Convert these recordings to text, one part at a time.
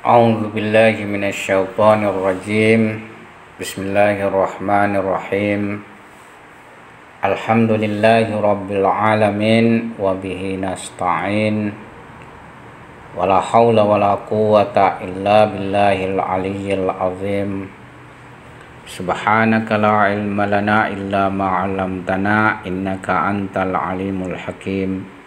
A'udzu billahi minasyaitonir rajim. Bismillahirrahmanirrahim. Alhamdulillahi rabbil alamin wa bihi nasta'in. Wala haula wala quwwata illa billahil aliyyil azim. Subhanaka la ilma lana illa ma 'allamtana innaka antal alimul hakim.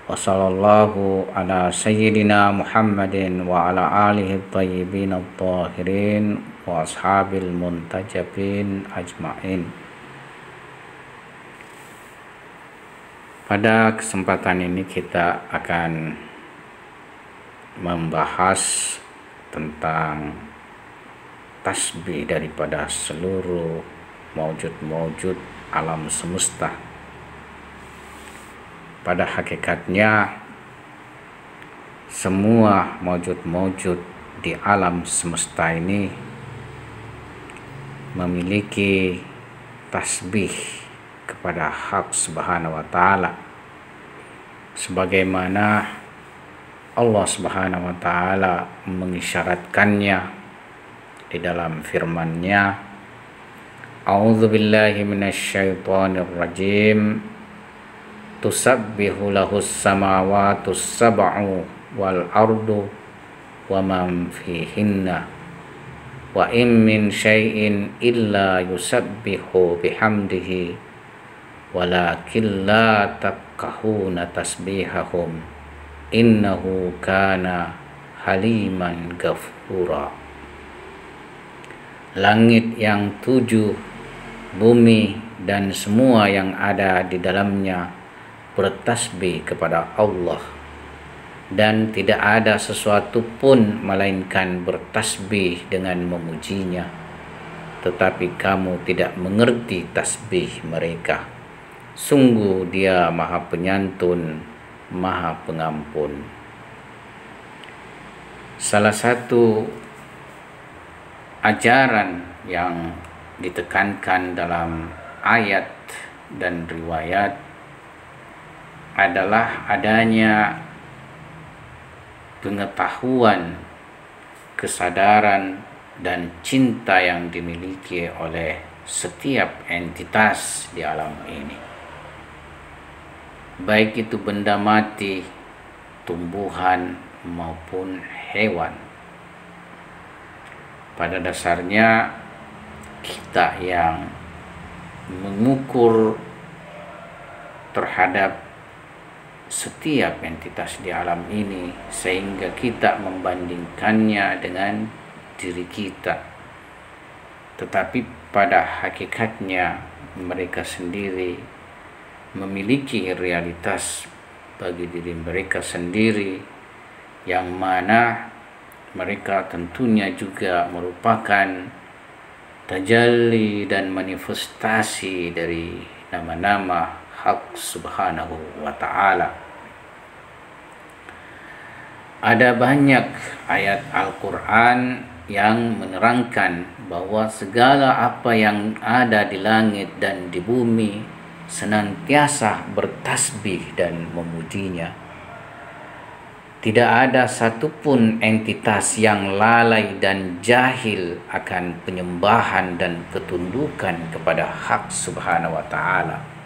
Wa sallallahu ala sayyidina Muhammadin wa ala alihi thayyibin at-tahirin wa ashabil muntajabin ajmain. Pada kesempatan ini kita akan membahas tentang tasbih daripada seluruh maujud-maujud alam semesta. Pada hakikatnya semua maujud-maujud di alam semesta ini memiliki tasbih kepada Hak Subhanahu wa Ta'ala, sebagaimana Allah Subhanahu wa Ta'ala mengisyaratkannya di dalam firman-Nya, A'udzu billahi minasyaitonir rajim. Tusabbihu lahus samawatus sab'u wal ardu wa man fihinna wa in min syai'in illa yusabbihu bihamdihi walakin la tafqahuna tasbihahum innahu kana haliman ghafura. Langit yang 7, bumi dan semua yang ada di dalamnya bertasbih kepada Allah, dan tidak ada sesuatu pun melainkan bertasbih dengan memujinya, tetapi kamu tidak mengerti tasbih mereka. Sungguh Dia Maha Penyantun, Maha Pengampun. Salah satu ajaran yang ditekankan dalam ayat dan riwayat adalah adanya pengetahuan, kesadaran, dan cinta yang dimiliki oleh setiap entitas di alam ini, baik itu benda mati, tumbuhan, maupun hewan. Pada dasarnya kita yang mengukur terhadap setiap entitas di alam ini sehingga kita membandingkannya dengan diri kita, tetapi pada hakikatnya mereka sendiri memiliki realitas bagi diri mereka sendiri, yang mana mereka tentunya juga merupakan tajalli dan manifestasi dari nama-nama Hak Subhanahu wa Ta'ala. Ada banyak ayat Al-Quran yang menerangkan bahwa segala apa yang ada di langit dan di bumi senantiasa bertasbih dan memujinya. Tidak ada satupun entitas yang lalai dan jahil akan penyembahan dan ketundukan kepada Hak Subhanahu wa Ta'ala.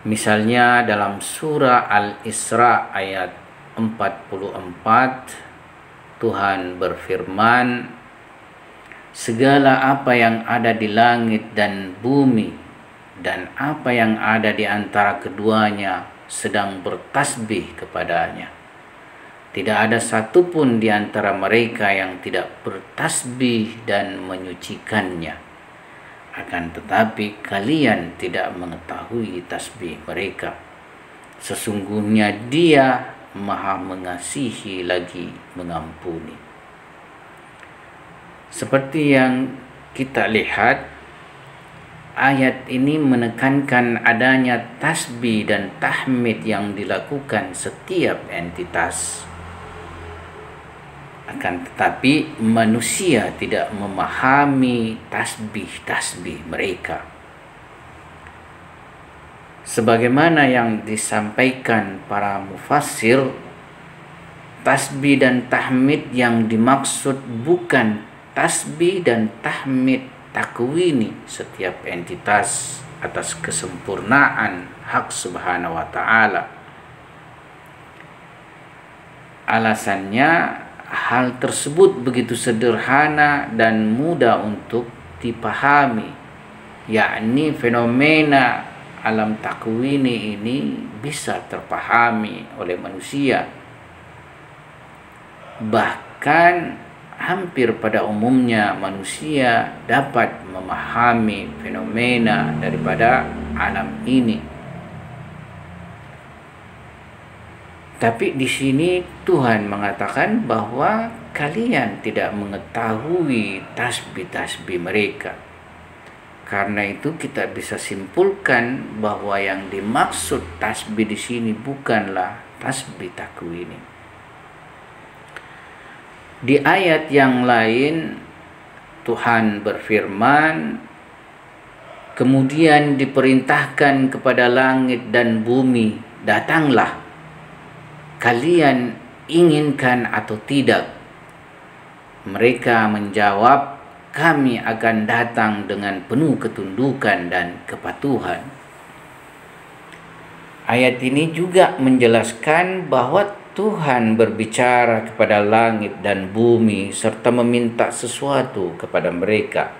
Misalnya dalam surah Al-Isra ayat 44, Tuhan berfirman, segala apa yang ada di langit dan bumi dan apa yang ada di antara keduanya sedang bertasbih kepadanya. Tidak ada satupun di antara mereka yang tidak bertasbih dan menyucikannya. Akan tetapi kalian tidak mengetahui tasbih mereka. Sesungguhnya Dia Maha mengasihi lagi mengampuni. Seperti yang kita lihat, ayat ini menekankan adanya tasbih dan tahmid yang dilakukan setiap entitas. Akan tetapi manusia tidak memahami tasbih-tasbih mereka. Sebagaimana yang disampaikan para mufassir, tasbih dan tahmid yang dimaksud bukan tasbih dan tahmid takwini setiap entitas atas kesempurnaan hak subhanahu wa ta'ala. Alasannya hal tersebut begitu sederhana dan mudah untuk dipahami, yakni fenomena alam takwini ini bisa terpahami oleh manusia. Bahkan hampir pada umumnya manusia dapat memahami fenomena daripada alam ini. Tapi di sini Tuhan mengatakan bahwa kalian tidak mengetahui tasbih-tasbih mereka. Karena itu kita bisa simpulkan bahwa yang dimaksud tasbih di sini bukanlah tasbih takwini. Di ayat yang lain Tuhan berfirman, kemudian diperintahkan kepada langit dan bumi, datanglah, kalian inginkan atau tidak? Mereka menjawab, kami akan datang dengan penuh ketundukan dan kepatuhan. Ayat ini juga menjelaskan bahwa Tuhan berbicara kepada langit dan bumi serta meminta sesuatu kepada mereka.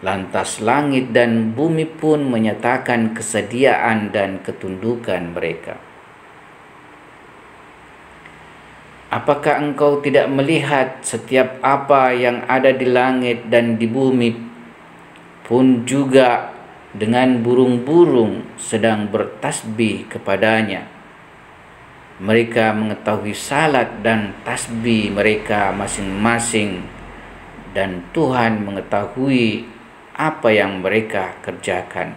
Lantas langit dan bumi pun menyatakan kesediaan dan ketundukan mereka. Apakah engkau tidak melihat setiap apa yang ada di langit dan di bumi pun juga dengan burung-burung sedang bertasbih kepadanya? Mereka mengetahui salat dan tasbih mereka masing-masing, dan Tuhan mengetahui apa yang mereka kerjakan.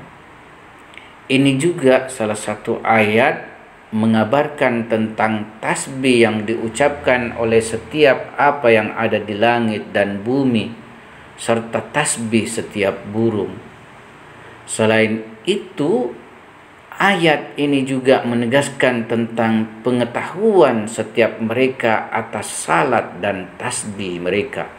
Ini juga salah satu ayat mengabarkan tentang tasbih yang diucapkan oleh setiap apa yang ada di langit dan bumi, serta tasbih setiap burung. Selain itu, ayat ini juga menegaskan tentang pengetahuan setiap mereka atas salat dan tasbih mereka.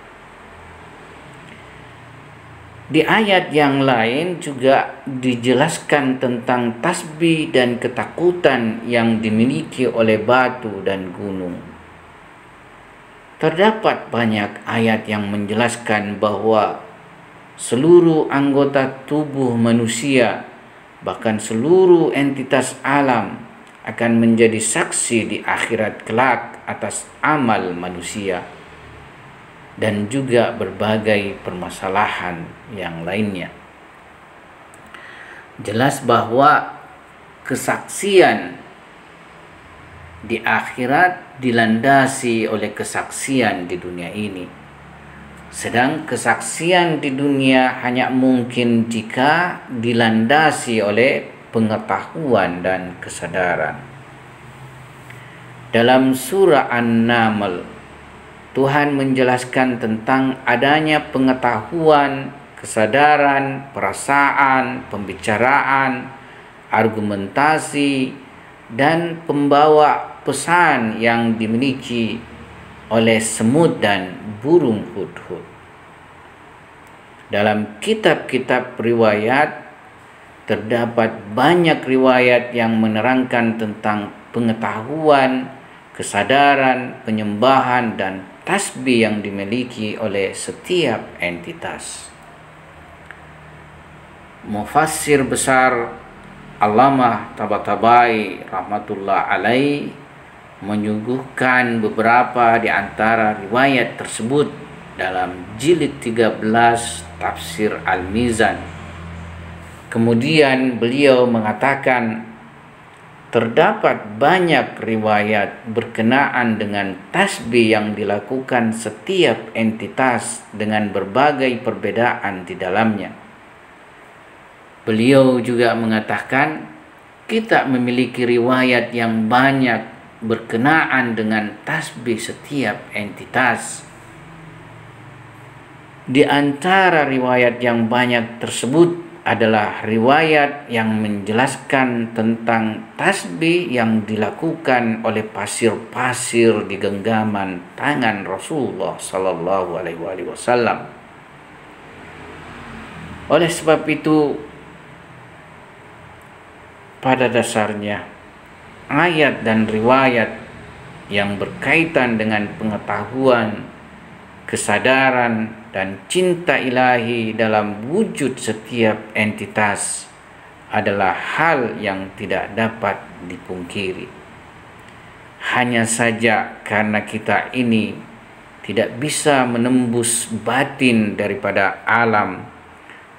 Di ayat yang lain juga dijelaskan tentang tasbih dan ketakutan yang dimiliki oleh batu dan gunung. Terdapat banyak ayat yang menjelaskan bahwa seluruh anggota tubuh manusia, bahkan seluruh entitas alam akan menjadi saksi di akhirat kelak atas amal manusia dan juga berbagai permasalahan yang lainnya. Jelas bahwa kesaksian di akhirat dilandasi oleh kesaksian di dunia ini. Sedang kesaksian di dunia hanya mungkin jika dilandasi oleh pengetahuan dan kesadaran. Dalam surah An-Naml, Tuhan menjelaskan tentang adanya pengetahuan, kesadaran, perasaan, pembicaraan, argumentasi, dan pembawa pesan yang dimiliki oleh semut dan burung hudhud. Dalam kitab-kitab riwayat terdapat banyak riwayat yang menerangkan tentang pengetahuan, kesadaran, penyembahan, dan tasbih yang dimiliki oleh setiap entitas. Mufassir besar Allamah Tabatabai rahmatullah alaih menyuguhkan beberapa di antara riwayat tersebut dalam jilid 13 Tafsir Al-Mizan. Kemudian beliau mengatakan, terdapat banyak riwayat berkenaan dengan tasbih yang dilakukan setiap entitas dengan berbagai perbedaan di dalamnya. Beliau juga mengatakan, kita memiliki riwayat yang banyak berkenaan dengan tasbih setiap entitas. Di antara riwayat yang banyak tersebut adalah riwayat yang menjelaskan tentang tasbih yang dilakukan oleh pasir-pasir di genggaman tangan Rasulullah Sallallahu Alaihi Wasallam. Oleh sebab itu, pada dasarnya ayat dan riwayat yang berkaitan dengan pengetahuan, kesadaran, dan cinta ilahi dalam wujud setiap entitas adalah hal yang tidak dapat dipungkiri. Hanya saja karena kita ini tidak bisa menembus batin daripada alam,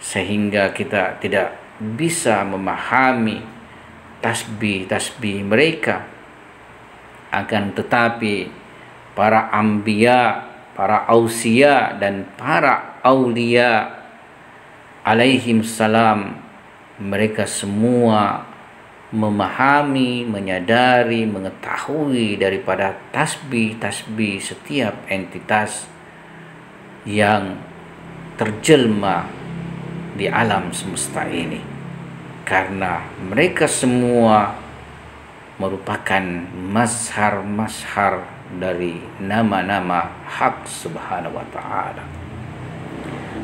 sehingga kita tidak bisa memahami tasbih-tasbih mereka. Akan tetapi para anbiya, para ausia, dan para aulia alaihim salam, mereka semua memahami, menyadari, mengetahui daripada tasbih-tasbih setiap entitas yang terjelma di alam semesta ini, karena mereka semua merupakan mazhar-mazhar dari nama-nama Hak Subhanahu wa Ta'ala.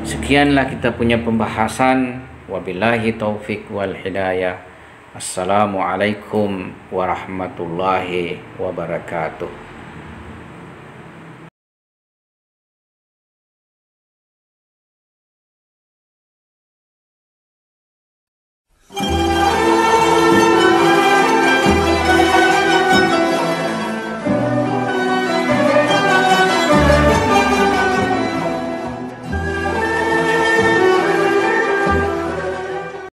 Sekianlah kita punya pembahasan. Wabillahi taufik wal hidayah. Assalamualaikum warahmatullahi wabarakatuh.